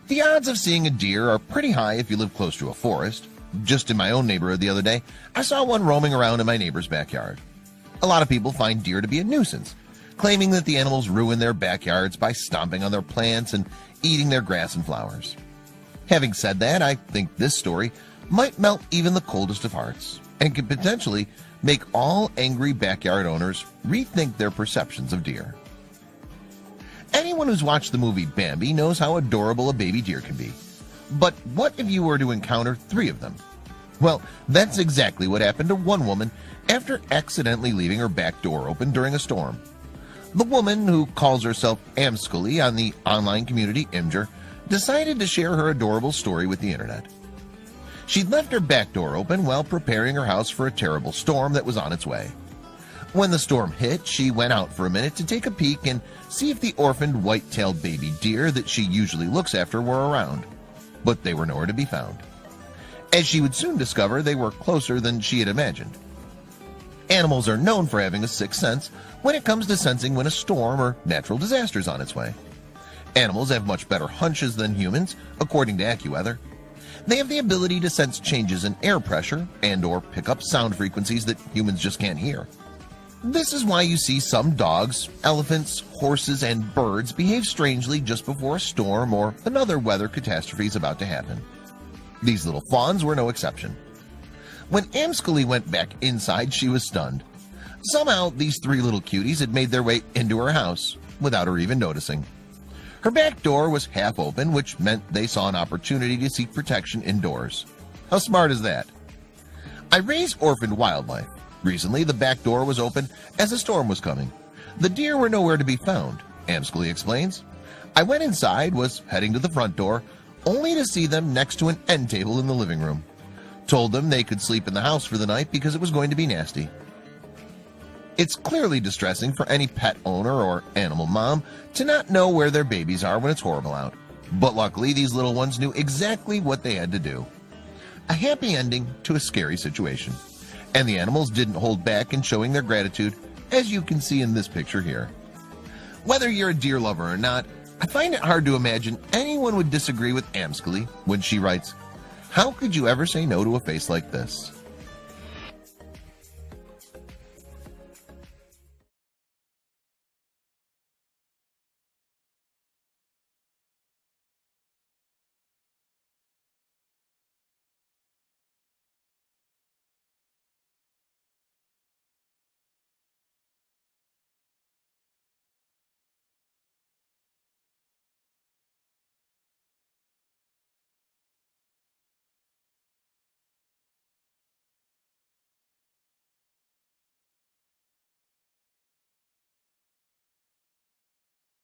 The odds of seeing a deer are pretty high if you live close to a forest. Just in my own neighborhood the other day, I saw one roaming around in my neighbor's backyard. A lot of people find deer to be a nuisance, claiming that the animals ruin their backyards by stomping on their plants and eating their grass and flowers. Having said that, I think this story might melt even the coldest of hearts and could potentially make all angry backyard owners rethink their perceptions of deer. Anyone who's watched the movie Bambi knows how adorable a baby deer can be. But what if you were to encounter 3 of them? Well, that's exactly what happened to one woman after accidentally leaving her back door open during a storm. The woman, who calls herself Amscully on the online community Imgur, decided to share her adorable story with the internet. She'd left her back door open while preparing her house for a terrible storm that was on its way. When the storm hit, she went out for a minute to take a peek and see if the orphaned white-tailed baby deer that she usually looks after were around. But they were nowhere to be found. As she would soon discover, they were closer than she had imagined. Animals are known for having a sixth sense when it comes to sensing when a storm or natural disaster is on its way. Animals have much better hunches than humans, according to AccuWeather. They have the ability to sense changes in air pressure and/or pick up sound frequencies that humans just can't hear. This is why you see some dogs, elephants, horses, and birds behave strangely just before a storm or another weather catastrophe is about to happen. These little fawns were no exception. When Amscully went back inside, she was stunned. Somehow, these 3 little cuties had made their way into her house without her even noticing. Her back door was half open, which meant they saw an opportunity to seek protection indoors. How smart is that? I raise orphaned wildlife. Recently, the back door was open as a storm was coming. The deer were nowhere to be found, Amscully explains. I went inside, was heading to the front door, only to see them next to an end table in the living room. Told them they could sleep in the house for the night because it was going to be nasty. It's clearly distressing for any pet owner or animal mom to not know where their babies are when it's horrible out. But luckily, these little ones knew exactly what they had to do. A happy ending to a scary situation. And the animals didn't hold back in showing their gratitude, as you can see in this picture here. Whether you're a deer lover or not, I find it hard to imagine anyone would disagree with Amscully when she writes, "How could you ever say no to a face like this?"